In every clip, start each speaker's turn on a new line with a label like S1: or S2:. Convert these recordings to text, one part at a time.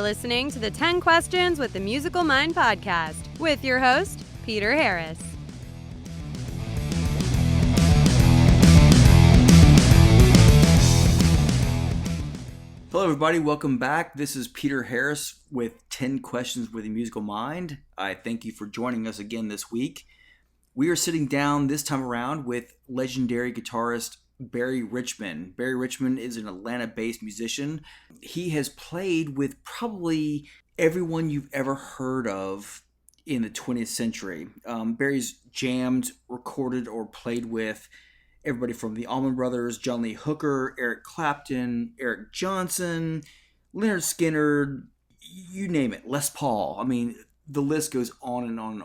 S1: listening to the 10 Questions with the Musical Mind podcast with your host, Peter Harris.
S2: Hello, everybody. Welcome back. This is Peter Harris with 10 Questions with the Musical Mind. I thank you for joining us again this week. We are sitting down this time around with legendary guitarist Barry Richman. Barry Richman is an Atlanta-based musician. He has played with probably everyone you've ever heard of in the 20th century. Barry's jammed, recorded, or played with everybody from the Allman Brothers, John Lee Hooker, Eric Clapton, Eric Johnson, Leonard Skinner, you name it, Les Paul. I mean, the list goes on and on and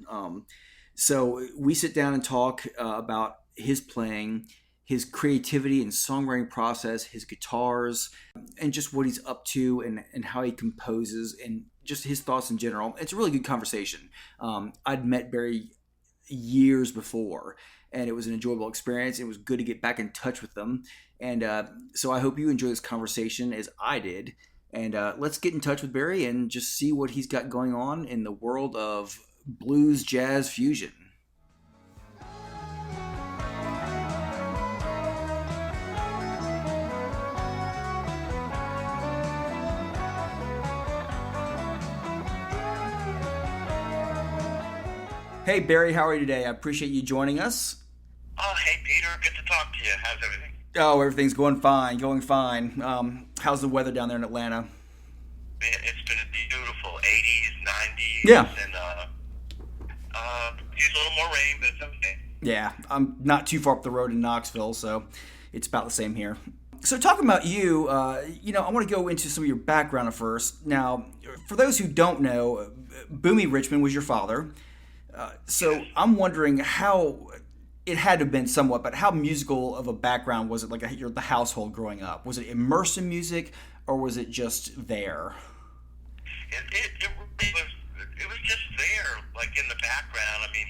S2: on. So we sit down and talk about his playing, his creativity and songwriting process, his guitars, and just what he's up to and how he composes and just his thoughts in general. It's a really good conversation. I'd met Barry years before, and it was an enjoyable experience. It was good to get back in touch with them. And so I hope you enjoy this conversation as I did. And let's get in touch with Barry and just see what he's got going on in the world of blues jazz fusion. Hey, Barry, how are you today? I appreciate you joining us.
S3: Oh, hey, Peter. Good to talk to you. How's everything?
S2: Oh, everything's going fine, how's the weather down there in Atlanta?
S3: Man, it's been beautiful. 80s, 90s.
S2: Yeah.
S3: And use a little more rain, but it's okay.
S2: Yeah, I'm not too far up the road in Knoxville, so it's about the same here. So talking about you, I want to go into some of your background at first. Now, for those who don't know, Barry Richman was your father. So I'm wondering how it had to have been somewhat, but how musical of a background was it, like the household growing up? Was it immersed in music, or was it just there?
S3: It was just there, like in the background. I mean,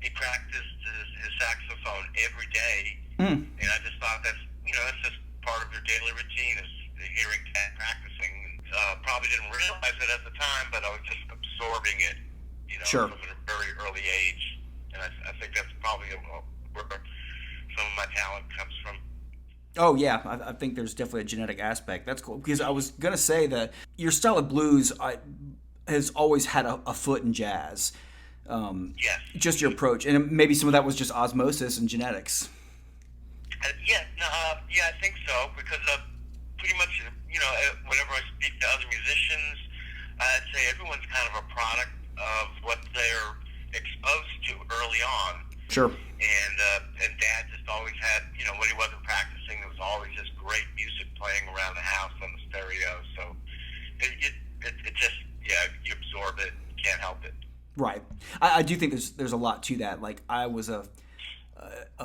S3: he practiced his saxophone every day, and I just thought that's just part of your daily routine is hearing Dad practicing. Probably didn't realize it at the time, but I was just absorbing it.
S2: Sure.
S3: From a very early age. And I think that's probably where some of my talent comes from.
S2: Oh, yeah. I think there's definitely a genetic aspect. That's cool. Because I was going to say that your style of blues has always had a foot in jazz.
S3: Yes.
S2: Just your approach. And maybe some of that was just osmosis and genetics.
S3: I think so. Because pretty much, whenever I speak to other musicians, I'd say everyone's kind of a product of what they're exposed to early on.
S2: Sure.
S3: And Dad just always had, when he wasn't practicing, there was always just great music playing around the house on the stereo. So it just, you absorb it, you can't help it.
S2: Right. I do think there's a lot to that. Like, I was a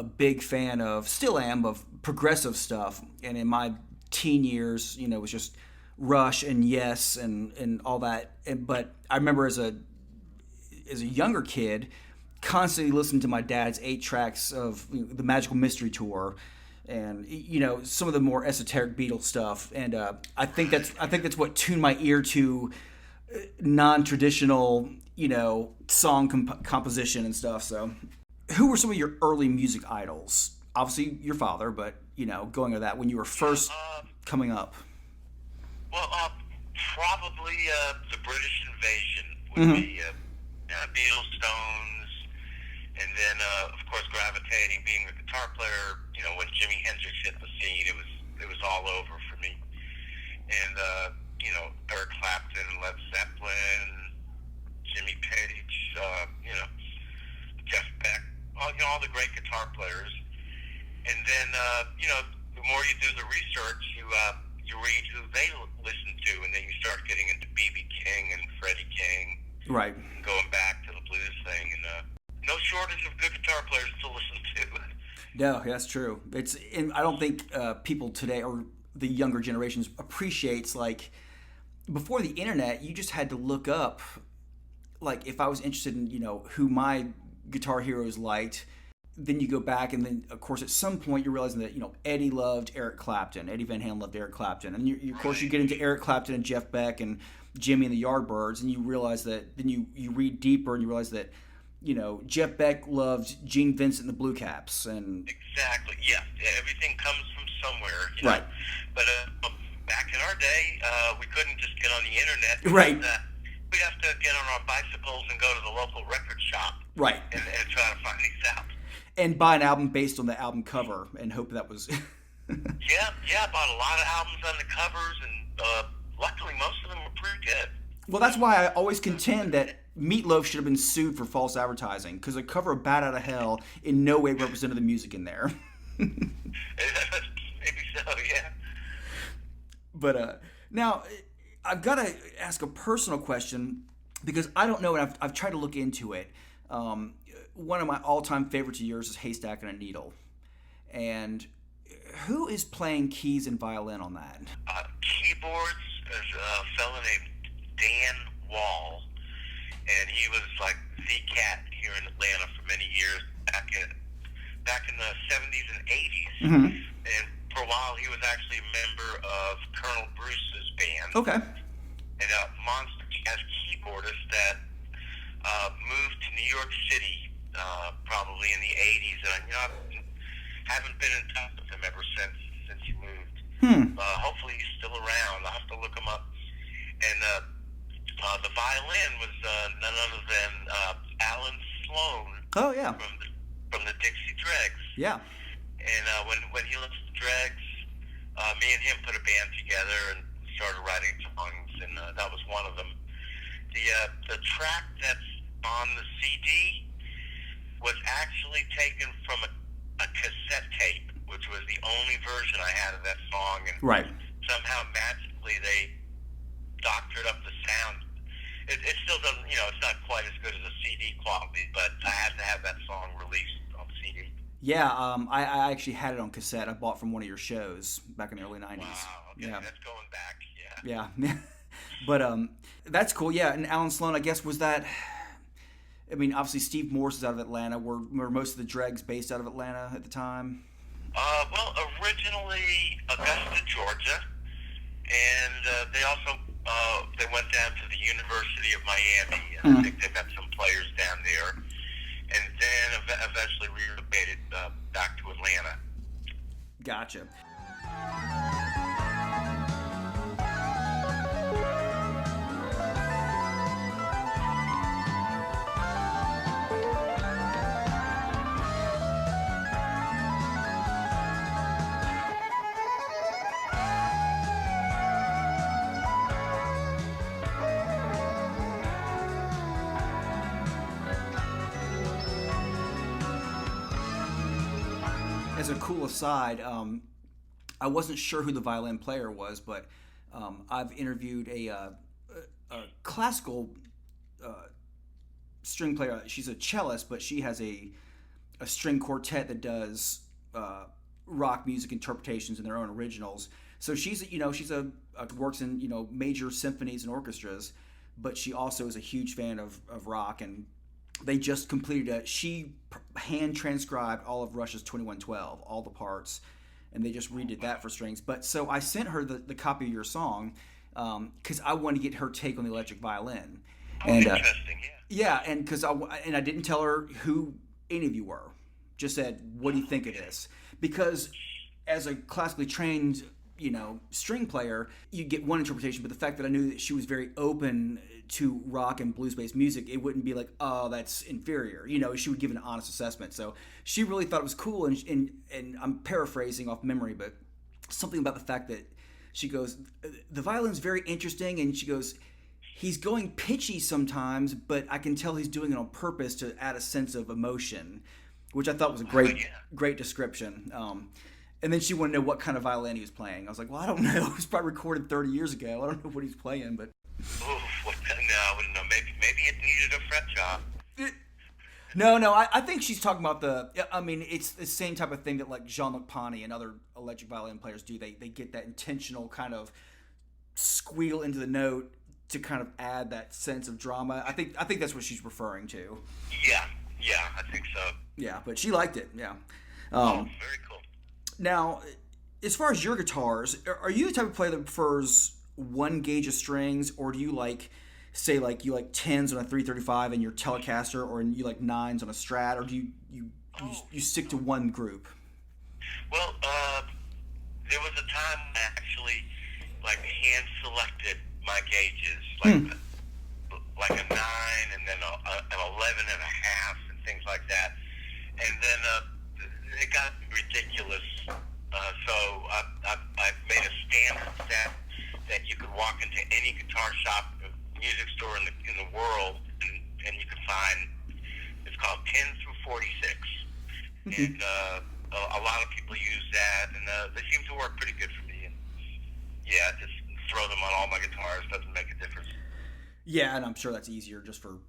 S2: big fan of, still am, of progressive stuff. And in my teen years, it was just Rush and Yes and all that. But I remember as a younger kid, constantly listening to my dad's 8 tracks of the Magical Mystery Tour, and some of the more esoteric Beatles stuff. And I think that's what tuned my ear to non-traditional, song composition and stuff. So, who were some of your early music idols? Obviously, your father, but going with that when you were first coming up.
S3: Well, probably the British Invasion would be. Beatles, Stones, and then of course gravitating, being a guitar player. When Jimi Hendrix hit the scene, it was all over for me. And Eric Clapton, Led Zeppelin, Jimmy Page, Jeff Beck, all the great guitar players. And then the more you do the research, you read who they listen to, and then you start getting into B.B. King and Freddie King.
S2: Right.
S3: Going back to the blues thing, and no shortage of good guitar players to listen to.
S2: No, that's true. And I don't think people today or the younger generations appreciates, like, before the internet, you just had to look up, like, if I was interested in, who my guitar heroes liked, then you go back, and then of course at some point you're realizing that Eddie loved Eric Clapton, Eddie Van Halen loved Eric Clapton, and of course you get into Eric Clapton and Jeff Beck and Jimmy and the Yardbirds, and you realize that then you read deeper and you realize that Jeff Beck loved Gene Vincent and the Blue Caps, and
S3: exactly, yeah, everything comes from somewhere,
S2: right.
S3: But back in our day, we couldn't just get on the internet,
S2: right?
S3: We'd have to get on our bicycles and go to the local record shop,
S2: right,
S3: and try to find these out.
S2: And buy an album based on the album cover and hope that was.
S3: yeah, bought a lot of albums on the covers, and luckily most of them were pretty good.
S2: Well, that's why I always contend that Meatloaf should have been sued for false advertising, because the cover of Bat Out of Hell in no way represented the music in there.
S3: Maybe so, yeah.
S2: But now, I've got to ask a personal question, because I don't know, and I've tried to look into it. One of my all-time favorites of yours is Haystack and a Needle. And who is playing keys and violin on that?
S3: Keyboards is a fellow named Dan Wall, and he was like the cat here in Atlanta for many years, back in the 70s and 80s.
S2: Mm-hmm.
S3: And for a while, he was actually a member of Colonel Bruce's band.
S2: Okay.
S3: And a monster jazz keyboardist that moved to New York City probably in the 80s, and I haven't been in touch with him ever since he moved. Hopefully he's still around. I'll have to look him up. And the violin was none other than Alan Sloan.
S2: Oh yeah.
S3: From the Dixie Dregs.
S2: Yeah.
S3: And when he left the Dregs, me and him put a band together and started writing songs, and that was one of them. The track that's on the CD was actually taken from a cassette tape, which was the only version I had of that song, and
S2: right.
S3: Somehow magically they doctored up the sound. It still doesn't, it's not quite as good as a CD quality, but I had to have that song released on CD.
S2: Yeah, I actually had it on cassette. I bought from one of your shows back in the early 90s.
S3: Wow, okay,
S2: yeah.
S3: That's going back,
S2: yeah. Yeah, but that's cool, yeah. And Alan Sloan, I guess, was that... I mean, obviously Steve Morse is out of Atlanta. Were most of the Dregs based out of Atlanta at the time?
S3: Well, originally Augusta, Georgia, and they also they went down to the University of Miami. And I think they've got some players down there, and then eventually relocated back to Atlanta.
S2: Gotcha. As a cool aside, I wasn't sure who the violin player was, but I've interviewed a classical string player. She's a cellist, but she has a string quartet that does rock music interpretations and their own originals. So she's works in major symphonies and orchestras, but she also is a huge fan of rock, and they just completed she hand transcribed all of Rush's 2112, all the parts, and they just redid that for strings. But so I sent her the copy of your song because I wanted to get her take on the electric violin. And
S3: interesting, yeah.
S2: Yeah, and because I didn't tell her who any of you were. Just said, what do you think of this? Because as a classically trained string player, you get one interpretation, but the fact that I knew that she was very open to rock and blues-based music, it wouldn't be like, oh, that's inferior. She would give an honest assessment. So she really thought it was cool, and I'm paraphrasing off memory, but something about the fact that she goes, the violin's very interesting, and she goes, he's going pitchy sometimes, but I can tell he's doing it on purpose to add a sense of emotion, which I thought was a great description. And then she wanted to know what kind of violin he was playing. I was like, well, I don't know. It was probably recorded 30 years ago. I don't know what he's playing, but...
S3: No, I wouldn't know. Maybe it needed a fret job.
S2: No, I think she's talking about it's the same type of thing that like Jean-Luc Ponty and other electric violin players do. They get that intentional kind of squeal into the note to kind of add that sense of drama. I think that's what she's referring to.
S3: Yeah. Yeah, I think so.
S2: Yeah, but she liked it. Yeah.
S3: Very cool.
S2: Now, as far as your guitars, are you the type of player that prefers one gauge of strings, or do you say you like tens on a 335 and your Telecaster, or you like nines on a Strat, or do you stick to one group?
S3: Well, there was a time when I actually hand selected my gauges, like a 9 and then an 11 and a half and things like that. And then it got ridiculous. So I made a standard set that you could walk into any guitar shop, music store in the world, and you could find. It's called 10 through 46, and a lot of people use that, and they seem to work pretty good for me. And yeah, just throw them on all my guitars. Doesn't make a difference.
S2: Yeah, and I'm sure that's easier just for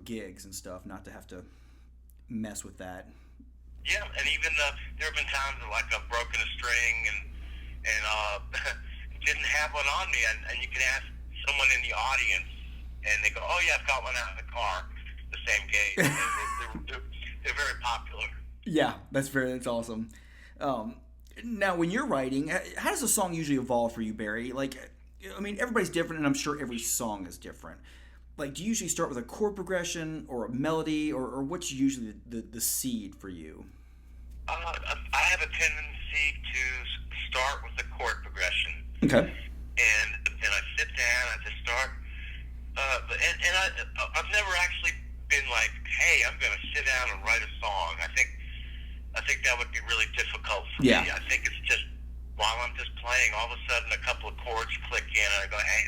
S2: gigs and stuff, not to have to mess with that.
S3: Yeah, and even there have been times that I've broken a string and didn't have one on me, and you can ask someone in the audience, and they go, "Oh yeah, I've got one out in the car, the same gauge." they're very popular.
S2: Yeah, that's awesome. Now, when you're writing, how does a song usually evolve for you, Barry? Everybody's different, and I'm sure every song is different. Do you usually start with a chord progression or a melody, or what's usually the seed for you?
S3: I have a tendency to start with a chord progression.
S2: Okay.
S3: And then I sit down, I just start. I've never actually been like, hey, I'm going to sit down and write a song. I think that would be really difficult for me. I think it's just, while I'm just playing, all of a sudden a couple of chords click in, and I go, hey,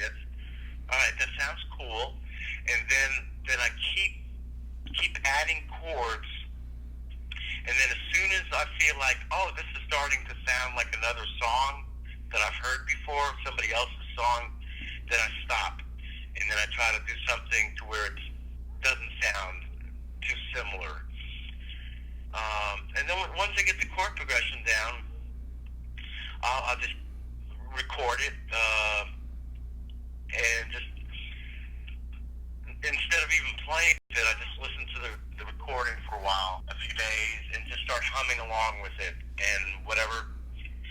S3: all right, that sounds cool. And then I keep adding chords, and then as soon as I feel like, oh, this is starting to sound like another song that I've heard before, somebody else's song, then I stop, and then I try to do something to where it doesn't sound too similar. And then once I get the chord progression down, I'll just record it, and just instead of even playing it, I just listen to the recording for a while, a few days, and just start humming along with it. And whatever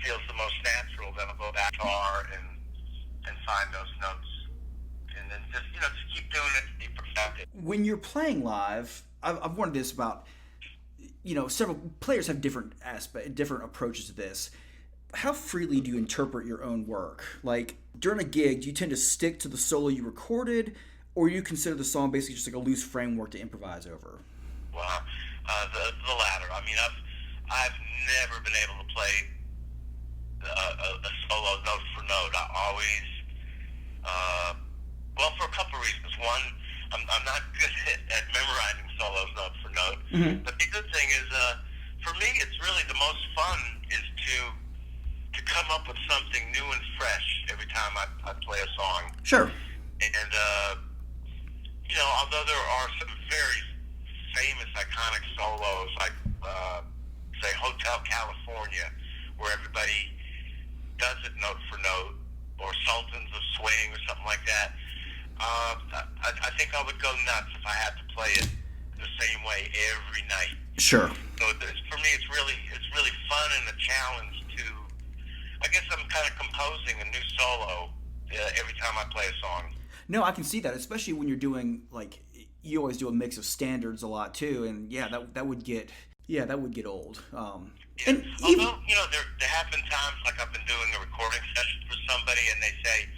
S3: feels the most natural, then I'll go back to guitar and find those notes, and then just keep doing it to be perfected.
S2: When you're playing live, I've wondered this about, several players have different approaches to this. How freely do you interpret your own work? During a gig, do you tend to stick to the solo you recorded, or you consider the song basically just like a loose framework to improvise over?
S3: Well, the latter. I've never been able to play a solo note for note. I always, for a couple of reasons. One, I'm not good at memorizing solos note for note. Mm-hmm. But the good thing is, for me, it's really the most fun is to come up with something new and fresh every time I play a song.
S2: Sure.
S3: And, although there are some very famous, iconic solos, like, say, Hotel California, where everybody does it note for note, or Sultans of Swing or something like that, I think I would go nuts if I had to play it the same way every night.
S2: Sure.
S3: So for me, it's really fun and a challenge to, I guess I'm kind of composing a new solo every time I play a song.
S2: No, I can see that, especially when you're doing, you always do a mix of standards a lot too, and that would get old. And
S3: although, there have been times I've been doing a recording session for somebody and they say,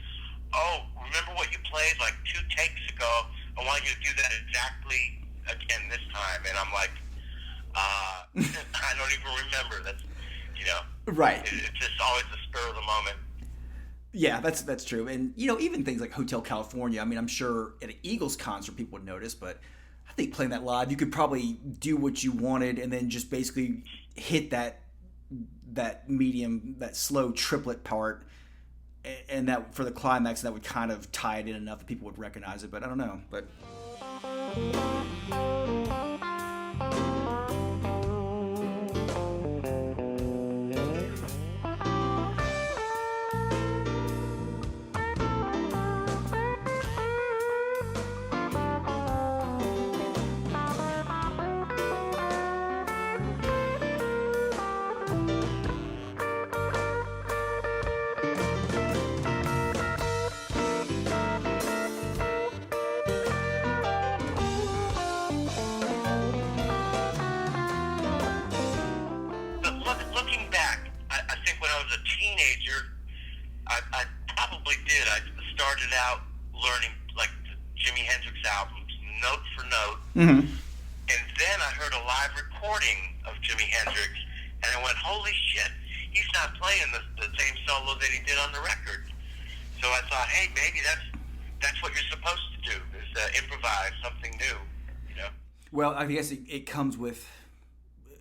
S3: oh, remember what you played 2 takes ago? I want you to do that exactly again this time. And I'm like, I don't even remember. That's,
S2: right.
S3: It's just always the spur of the moment.
S2: Yeah, that's true. And, even things like Hotel California, I'm sure at an Eagles concert people would notice, but I think playing that live, you could probably do what you wanted and then just basically hit that medium, that slow triplet part, and that for the climax, that would kind of tie it in enough that people would recognize it. But I don't know. But
S3: I was a teenager, I probably did. I started out learning like the Jimi Hendrix albums, note for note,
S2: Mm-hmm.
S3: and then I heard a live recording of Jimi Hendrix, and I went, "Holy shit! He's not playing the same solo that he did on the record." So I thought, hey, maybe that's what you're supposed to do, is improvise something new, you know?
S2: Well, I guess it comes with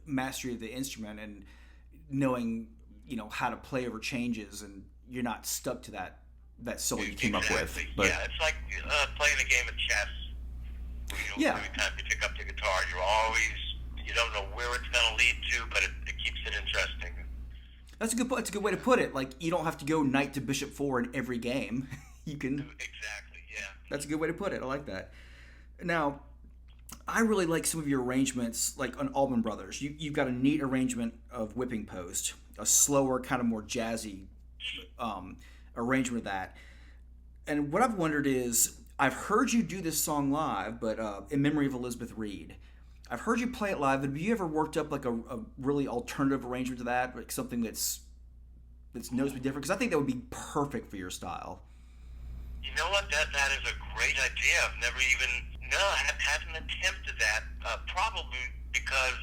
S2: mastery of the instrument and knowing, how to play over changes, and you're not stuck to that solo you came up with. But
S3: yeah, it's like playing a game of chess.
S2: Yeah.
S3: Every time you pick up the guitar, you don't know where it's going to lead to, but it keeps it interesting.
S2: That's a good way to put it. Like, you don't have to go knight to bishop 4 in every game. You can.
S3: Exactly, yeah.
S2: That's a good way to put it. I like that. Now, I really like some of your arrangements, like on Allman Brothers. You've got a neat arrangement of Whipping Post, a slower, kind of more jazzy arrangement of that. And what I've wondered is, I've heard you do this song live, but in memory of Elizabeth Reed. I've heard you play it live, but have you ever worked up like a really alternative arrangement to that, like something that's noticeably different? Because I think that would be perfect for your style.
S3: You know what? That is a great idea. I've never I haven't attempted that. Probably because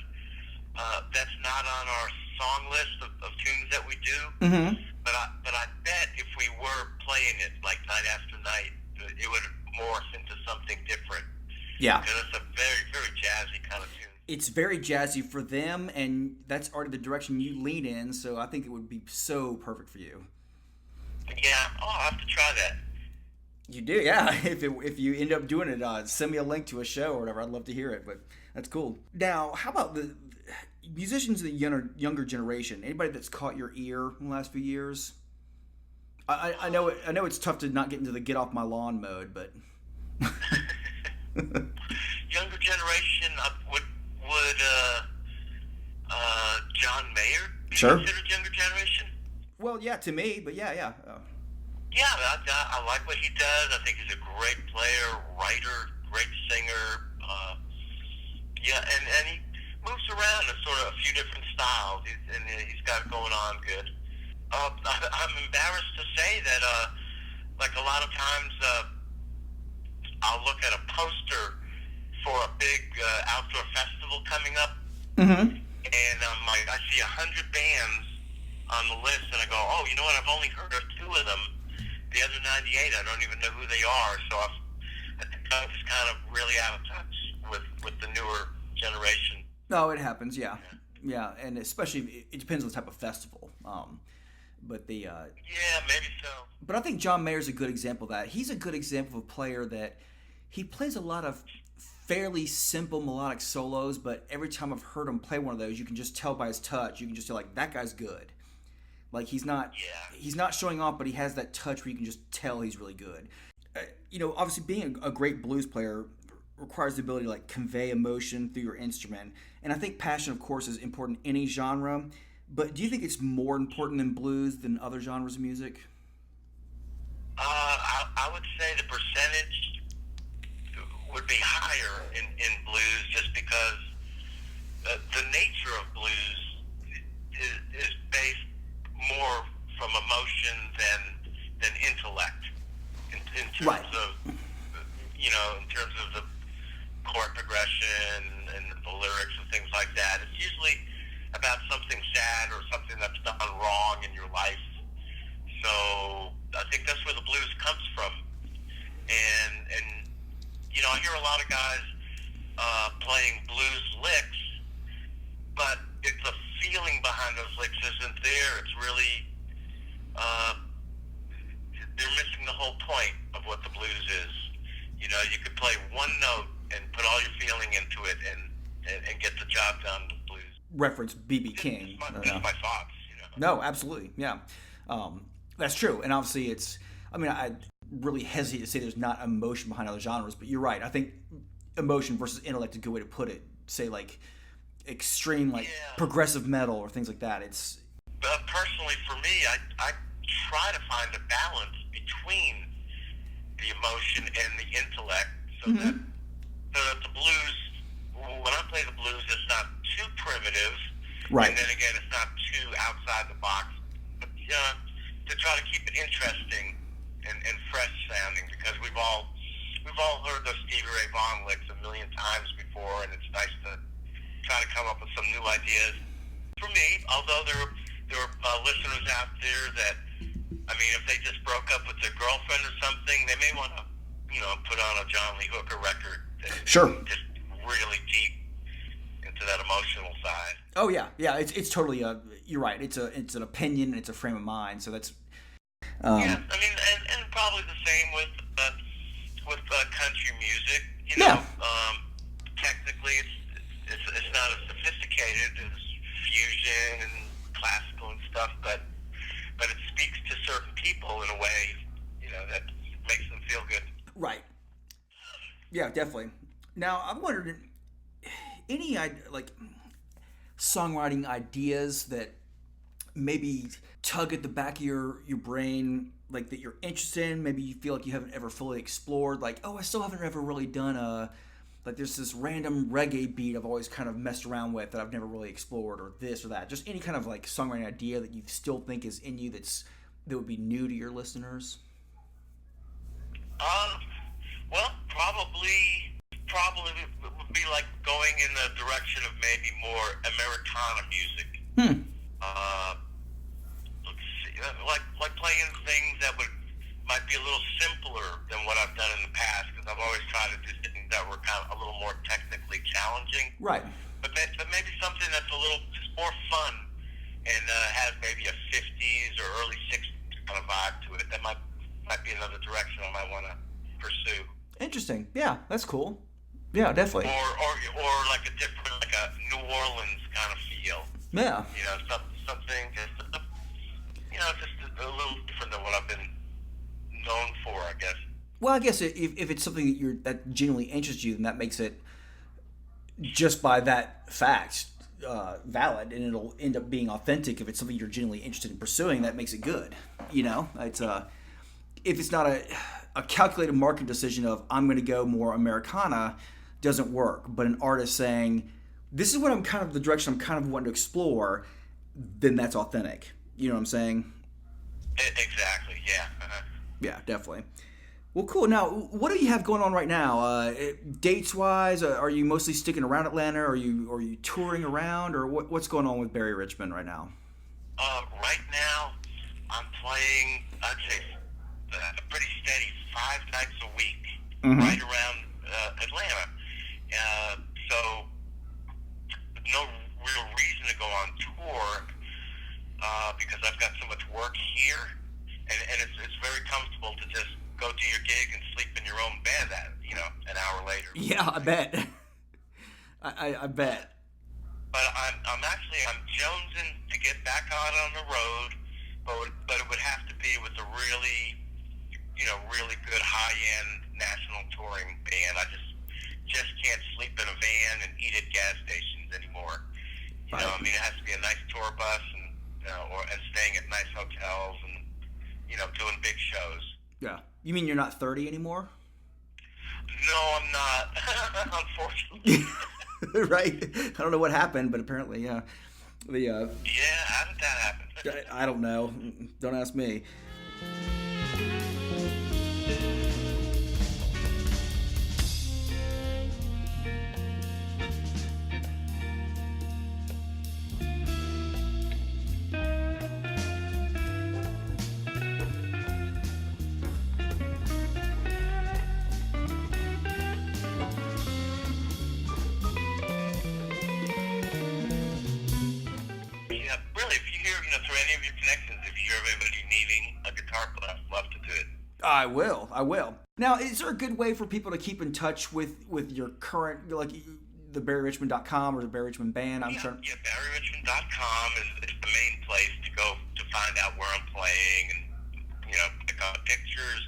S3: that's not on our song list of tunes that we do.
S2: Mm-hmm.
S3: But I bet if we were playing it like night after night, it would morph into something different.
S2: Yeah.
S3: Because it's a very, very jazzy kind of tune.
S2: It's very jazzy for them, and that's already the direction you lean in, so I think it would be so perfect for you.
S3: Yeah. Oh, I'll have to try that.
S2: You do, yeah. If you end up doing it, send me a link to a show or whatever. I'd love to hear it, but that's cool. Now, how about the musicians of the younger generation? Anybody that's caught your ear in the last few years? I know it's tough to not get into the get off my lawn mode, but
S3: Younger generation would John Mayer be
S2: Sure.
S3: considered younger generation?
S2: Well, yeah, to me, but yeah.
S3: Yeah, I like what he does. I think he's a great player, writer, great singer. And he moves around in sort of a few different styles. He's got it going on good. I'm embarrassed to say that, like a lot of times, I'll look at a poster for a big outdoor festival coming up,
S2: Mm-hmm.
S3: and I see 100 bands on the list, and I go, oh, you know what? I've only heard of 2 of them. The other 98, I don't even know who they are. So I think I'm just kind of really out of touch with the newer generation.
S2: No, it happens, yeah, and especially it depends on the type of festival. But the
S3: Yeah, maybe so.
S2: But I think John Mayer's a good example of that. He's a good example of a player that he plays a lot of fairly simple melodic solos, but every time I've heard him play one of those, you can just tell by his touch. You can just tell, like, that guy's good. Like, he's not showing off, but he has that touch where you can just tell he's really good. Obviously being a great blues player requires the ability to, like, convey emotion through your instrument. And I think passion, of course, is important in any genre. But do you think it's more important in blues than other genres of music?
S3: I would say the percentage would be higher in blues, just because the nature of blues is based more from emotion than intellect in terms
S2: Right.
S3: of in terms of the chord progression and the lyrics and things like that. It's usually about something sad or something that's done wrong in your life. So I think that's where the blues comes from. And I hear a lot of guys playing blues licks, but if the feeling behind those licks isn't there, it's really they're missing the whole point of what the blues is. You could play one note and put all your feeling into it and get the job done with blues.
S2: Reference B.B. King.
S3: Just my thoughts,
S2: No, absolutely, yeah. That's true, and obviously I really hesitate to say there's not emotion behind other genres, but you're right. I think emotion versus intellect is a good way to put it. Say, like, extreme, like, progressive metal or things like that. It's
S3: personally, for me, I try to find a balance between the emotion and the intellect, so that the blues, when I play the blues, it's not too primitive,
S2: right.
S3: And then again, it's not too outside the box. But to try to keep it interesting and fresh sounding, because we've all heard those Stevie Ray Vaughan licks a million times before, and it's nice to try to come up with some new ideas. For me, although there are listeners out there that, I mean, if they just broke up with their girlfriend or something, they may want to, put on a John Lee Hooker record.
S2: Sure.
S3: Just really deep into that emotional side.
S2: Oh yeah. It's totally you're right. It's an opinion. It's a frame of mind. So that's.
S3: Yeah, I mean, and probably the same with country music. Technically, it's not as sophisticated as fusion and classical and stuff, but it speaks to certain people in a way, that makes them feel good.
S2: Right. Yeah, definitely. Now, I'm wondering, any songwriting ideas that maybe tug at the back of your brain, like that you're interested in, maybe you feel like you haven't ever fully explored, like, I still haven't ever really done there's this random reggae beat I've always kind of messed around with that I've never really explored, or this or that. Just any kind of songwriting idea that you still think is in you that would be new to your listeners?
S3: Well, probably it would be like going in the direction of maybe more Americana music. Let's see, like playing things that might be a little simpler than what I've done in the past, because I've always tried to do things that were kind of a little more technically challenging.
S2: Right.
S3: But maybe something that's a little just more fun and has maybe a 50s or early 60s kind of vibe to it. That might be another direction I might want to pursue.
S2: Interesting. Yeah, that's cool. Yeah, definitely.
S3: Or like a different, like a New Orleans kind of feel.
S2: Yeah.
S3: Something just a little different than what I've been known for, I guess.
S2: Well, I guess if it's something that genuinely interests you, then that makes it, just by that fact, valid, and it'll end up being authentic. If it's something you're genuinely interested in pursuing, that makes it good. It's if it's not a calculated marketing decision of I'm going to go more Americana, doesn't work. But an artist saying, this is what I'm kind of the direction I'm kind of wanting to explore, then that's authentic. You know what I'm saying?
S3: Exactly. Yeah.
S2: Yeah, definitely. Well, cool. Now, what do you have going on right now? Dates wise, are you mostly sticking around Atlanta? Are you touring around, or what's going on with Barry Richman right now?
S3: Right now, I'm playing, I'd say, a pretty steady 5 nights a week, right around Atlanta. So no real reason to go on tour because I've got so much work here, and it's very comfortable to just go do your gig and sleep in your own bed an hour later.
S2: Yeah, I bet. I bet.
S3: But I'm jonesing to get back out on the road, but it would have to be with a really good high-end national touring band. I just can't sleep in a van and eat at gas stations anymore.
S2: Right.
S3: It has to be a nice tour bus and staying at nice hotels and doing big shows.
S2: Yeah. You mean you're not 30 anymore?
S3: No, I'm not. Unfortunately.
S2: Right. I don't know what happened, but apparently, yeah.
S3: Yeah, how did that happen?
S2: I don't know. Don't ask me. I will. Now, is there a good way for people to keep in touch with your current, like the BarryRichman.com or the Barry Richman Band?
S3: Yeah, BarryRichman.com is the main place to go to find out where I'm playing and, pick up pictures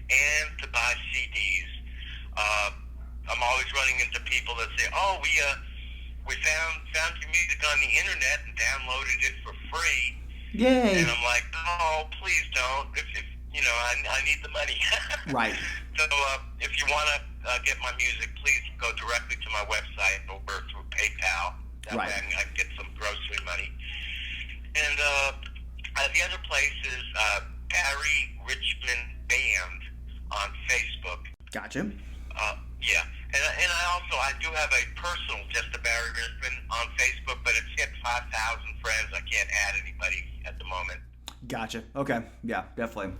S3: and to buy CDs. I'm always running into people that say, "Oh, we found your music on the internet and downloaded it for free."
S2: Yay!
S3: And I'm like, "Oh, please don't. I need the money."
S2: Right.
S3: So if you want to get my music, please go directly to my website or through PayPal. That way I can get some grocery money. And the other place is Barry Richman Band on Facebook.
S2: Gotcha.
S3: Yeah, and I do have a personal just a Barry Richman on Facebook, but it's hit 5,000 friends. I can't add anybody at the moment.
S2: Gotcha. Okay. Yeah, definitely.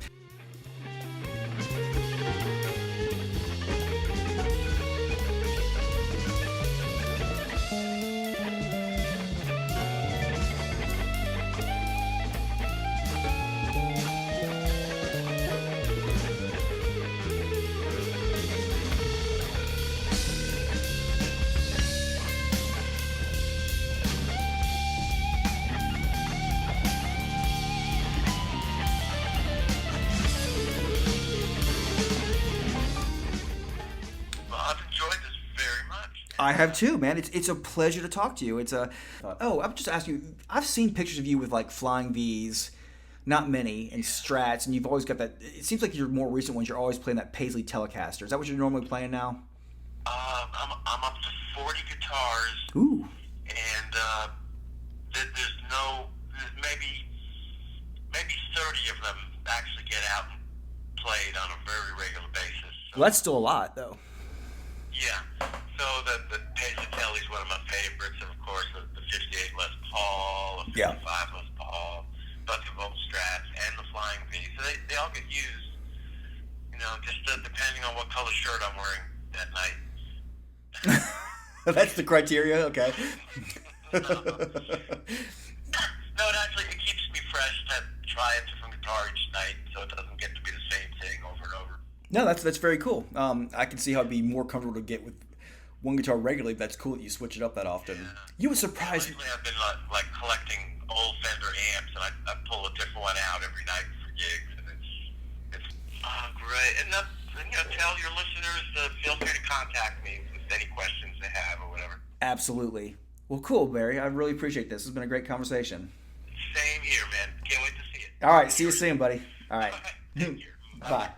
S2: I have too, man. It's a pleasure to talk to you. It's a I'm just asking you. I've seen pictures of you with like flying V's, not many, and Strats, and you've always got that. It seems like your more recent ones. You're always playing that Paisley Telecaster. Is that what you're normally playing now?
S3: I'm up to 40 guitars.
S2: Ooh.
S3: And there's maybe 30 of them actually get out and played on a very regular basis. So.
S2: Well, that's still a lot, though.
S3: Yeah. So the Paisley Telly is one of my favorites, and of course the 58 Les Paul, the 55 Les Paul, bunch of old Strats, and the Flying V. So they all get used, just depending on what color shirt I'm wearing that night.
S2: That's the criteria, okay.
S3: No, it keeps me fresh to try a different guitar each night, so it doesn't get to be the same thing over and over.
S2: No, that's very cool. I can see how it'd be more comfortable to get with one guitar regularly, but that's cool that you switch it up that often. Yeah. You were surprised.
S3: Lately I've been like collecting old Fender amps, and I pull a different one out every night for gigs, and it's great. And tell your listeners feel free to contact me with any questions they have or whatever.
S2: Absolutely. Well, cool, Barry. I really appreciate this. It's been a great conversation.
S3: Same here, man. Can't wait to see it.
S2: All right. See you soon, buddy. All right.
S3: Take care.
S2: Bye.